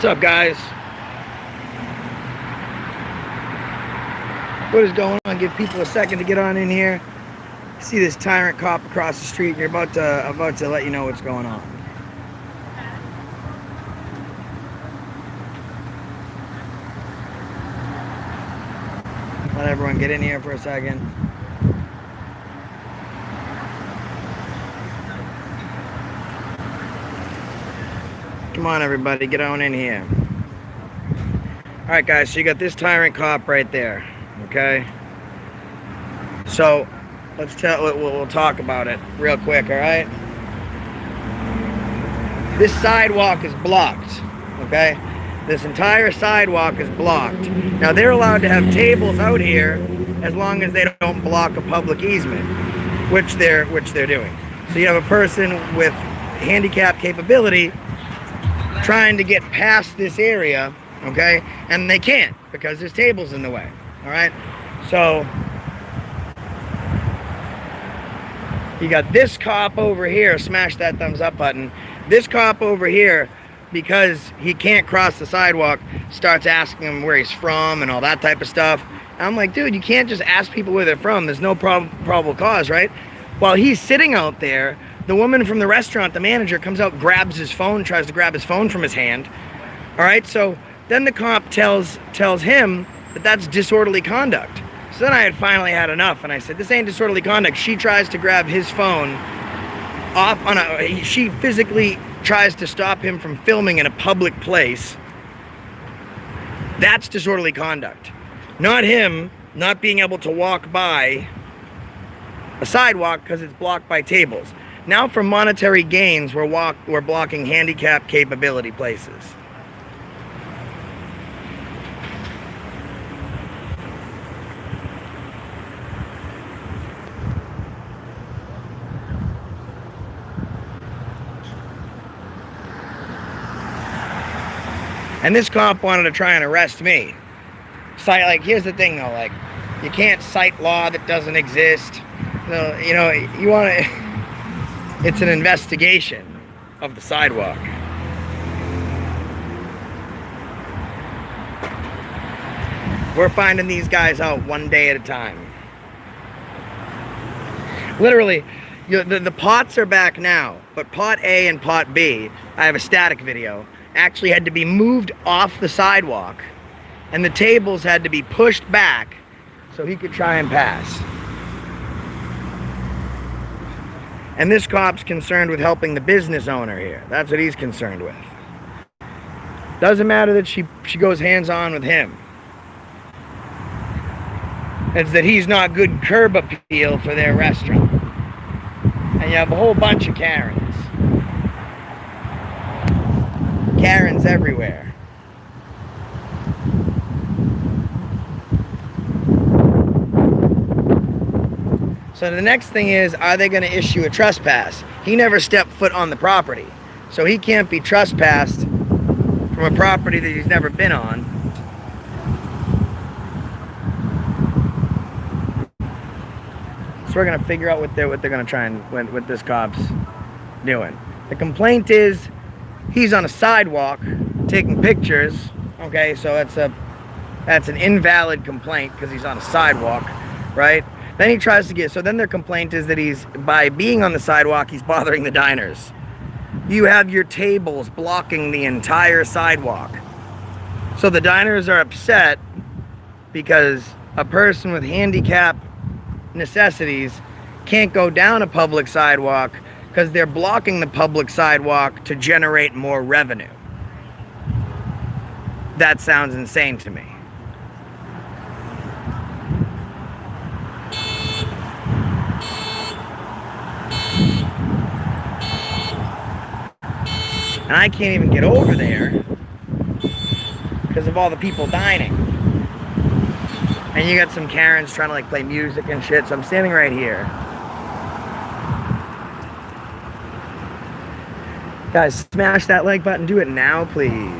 What's up, guys? What is going on? Give people a second to get on in here. See this Tyrant cop across the street, and you're about to let you know what's going on. Let everyone get in here for a second. Come on, everybody, get on in here. All right, guys, so you got this Tyrant cop right there, okay? So we'll talk about it real quick, all right? This sidewalk is blocked, okay? This entire sidewalk is blocked. Now, they're allowed to have tables out here as long as they don't block a public easement, which they're doing. So you have a person with handicap capability trying to get past this area, okay? And they can't because there's tables in the way, all right? So you got this cop over here, smash that thumbs up button. This cop over here, because he can't cross the sidewalk, starts asking him where he's from and all that type of stuff. And I'm like, dude, you can't just ask people where they're from. There's no probable cause, right? While he's sitting out there, the woman from the restaurant, the manager, comes out, grabs his phone, tries to grab his phone from his hand. All right, so then the cop tells him that that's disorderly conduct. So then I had finally had enough, and I said, this ain't disorderly conduct. She tries to grab his phone off on she physically tries to stop him from filming in a public place. That's disorderly conduct. Not him not being able to walk by a sidewalk because it's blocked by tables. Now for monetary gains, we're blocking handicap capability places. And this cop wanted to try and arrest me. Here's the thing though, like, you can't cite law that doesn't exist. So, you know, you want to, it's an investigation of the sidewalk. We're finding these guys out one day at a time. Literally, the pots are back now, but pot A and pot B, I have a static video, actually had to be moved off the sidewalk, and the tables had to be pushed back so he could try and pass. And this cop's concerned with helping the business owner here. That's what he's concerned with. Doesn't matter that she goes hands-on with him. It's that he's not good curb appeal for their restaurant. And you have a whole bunch of Karens. Karens everywhere. So the next thing is, are they going to issue a trespass? He never stepped foot on the property, so he can't be trespassed from a property that he's never been on. So we're going to figure out what they're going to try and what this cop's doing. The complaint is he's on a sidewalk taking pictures. Okay, so that's an invalid complaint because he's on a sidewalk, right? Then he tries to so then their complaint is that by being on the sidewalk, he's bothering the diners. You have your tables blocking the entire sidewalk. So the diners are upset because a person with handicap necessities can't go down a public sidewalk because they're blocking the public sidewalk to generate more revenue. That sounds insane to me. And I can't even get over there because of all the people dining. And you got some Karens trying to like play music and shit, so I'm standing right here. Guys, smash that like button. Do it now, please.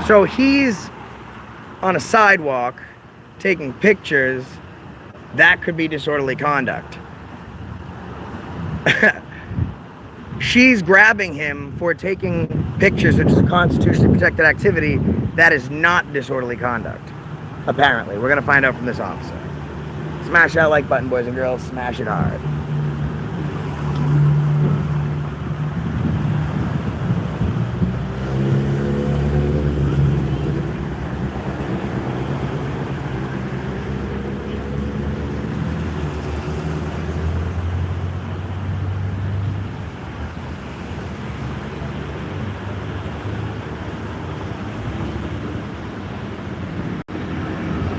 So he's on a sidewalk taking pictures, that could be disorderly conduct. She's grabbing him for taking pictures, which is a constitutionally protected activity. That is not disorderly conduct, apparently. We're going to find out from this officer. Smash that like button, boys and girls. Smash it hard.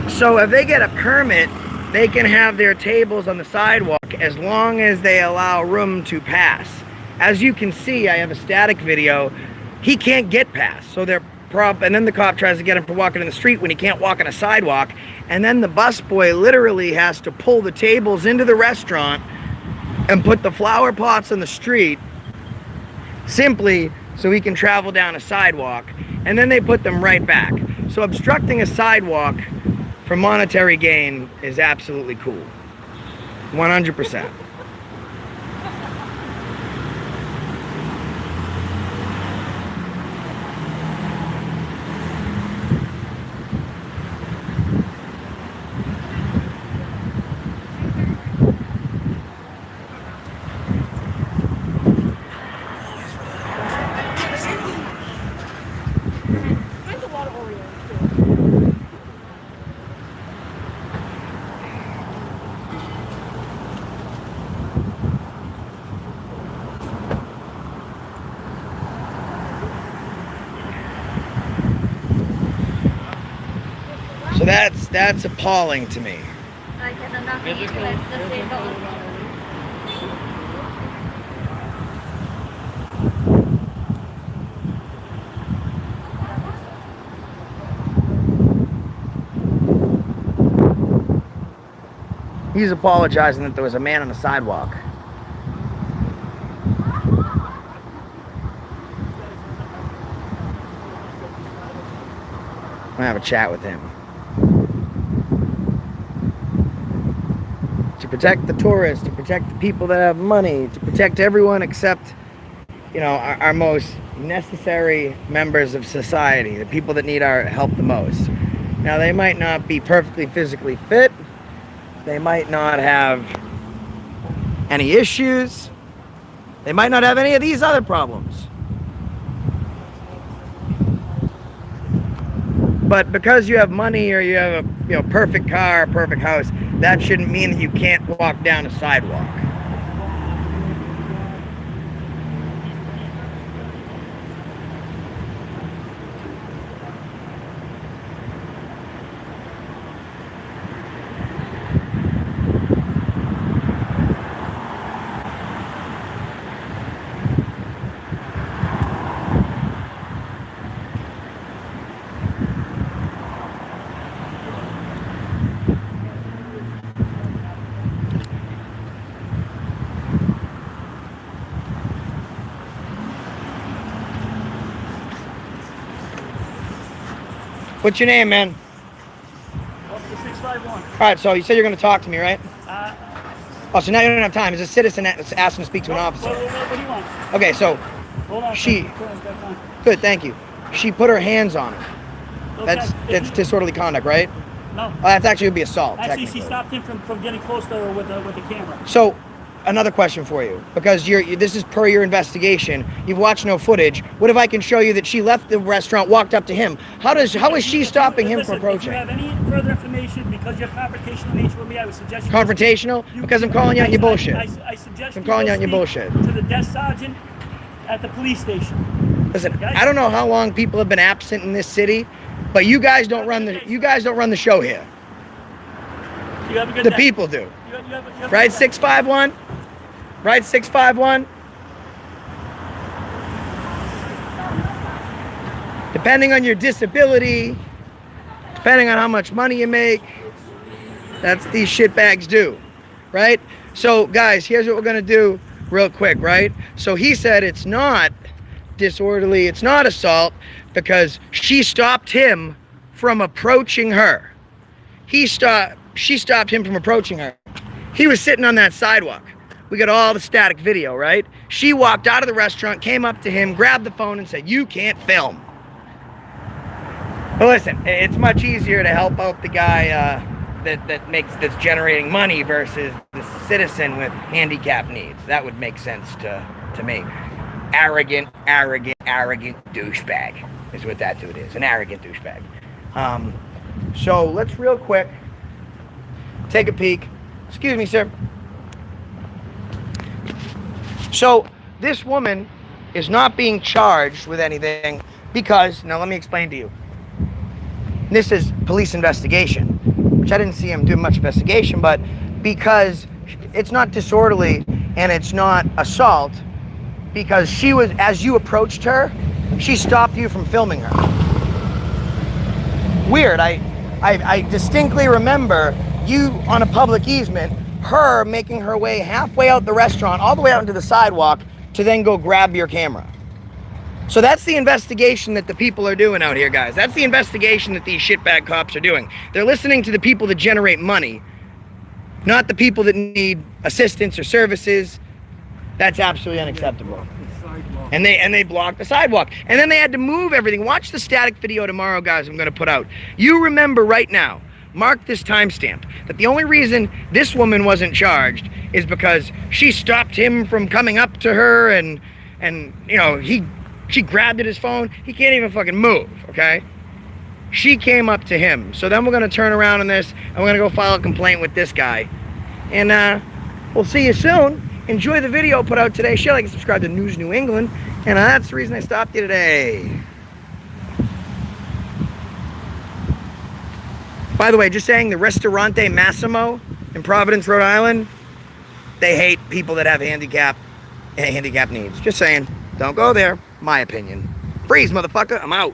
So if they get a permit, they can have their tables on the sidewalk as long as they allow room to pass. As you can see, I have a static video. He can't get past. So and then the cop tries to get him for walking in the street when he can't walk on a sidewalk. And then the busboy literally has to pull the tables into the restaurant and put the flower pots on the street simply so he can travel down a sidewalk. And then they put them right back. So obstructing a sidewalk for monetary gain is absolutely cool. 100%. So that's appalling to me. He's apologizing that there was a man on the sidewalk. I'm gonna have a chat with him. To protect the tourists, to protect the people that have money, to protect everyone except, you know, our most necessary members of society, the people that need our help the most. Now, they might not be perfectly physically fit. They might not have any issues. They might not have any of these other problems. But because you have money or you have a perfect car, a perfect house, that shouldn't mean that you can't walk down a sidewalk. What's your name, man? Officer 651. All right, so you said you're going to talk to me, right? Oh, so now you don't have time. It's a citizen that's asking to speak to an officer. What do you want? Okay, so Hold on. Good, thank you. She put her hands on him. Okay. That's disorderly conduct, right? No. That's actually would be assault. Actually, she stopped him from getting close to her with the camera. So, another question for you, because this is per your investigation. You've watched no footage. What if I can show you that she left the restaurant, walked up to him? How is she stopping him from approaching? If you have any further information, because you're confrontational nature with me, I would suggest you... Confrontational? Because I'm calling you on your bullshit. I suggest I'm calling you on your bullshit. To the desk sergeant at the police station. Listen, okay? I don't know how long people have been absent in this city, but you guys don't run the show here. You have a good the day. People do. You have Right, 651? Right, 651? Depending on your disability, depending on how much money you make, that's these shitbags do, right? So, guys, here's what we're going to do real quick, right? So he said it's not disorderly, it's not assault, because she stopped him from approaching her. She stopped him from approaching her. He was sitting on that sidewalk. We got all the static video, right? She walked out of the restaurant, came up to him, grabbed the phone and said, "You can't film." But listen, it's much easier to help out the guy that's generating money versus the citizen with handicap needs. That would make sense to me. Arrogant douchebag is what that dude is. An arrogant douchebag. So let's real quick take a peek. Excuse me, sir. So this woman is not being charged with anything because, now let me explain to you. This is police investigation, which I didn't see him do much investigation, but because it's not disorderly and it's not assault, because she was, as you approached her, she stopped you from filming her. Weird, I distinctly remember you on a public easement, her making her way halfway out the restaurant, all the way out into the sidewalk, to then go grab your camera. So that's the investigation that the people are doing out here, guys. That's the investigation that these shitbag cops are doing. They're listening to the people that generate money, not the people that need assistance or services. That's absolutely unacceptable. And they blocked the sidewalk. And then they had to move everything. Watch the static video tomorrow, guys, I'm going to put out. You remember right now, mark this timestamp, that the only reason this woman wasn't charged is because she stopped him from coming up to her and you know, she grabbed at his phone. He can't even fucking move, okay? She came up to him. So then we're going to turn around on this and we're going to go file a complaint with this guy. And we'll see you soon. Enjoy the video put out today. Share, like, and subscribe to News New England. And that's the reason I stopped you today. By the way, just saying, the Ristorante Massimo in Providence, Rhode Island, they hate people that have handicap needs. Just saying. Don't go there. My opinion. Freeze, motherfucker. I'm out.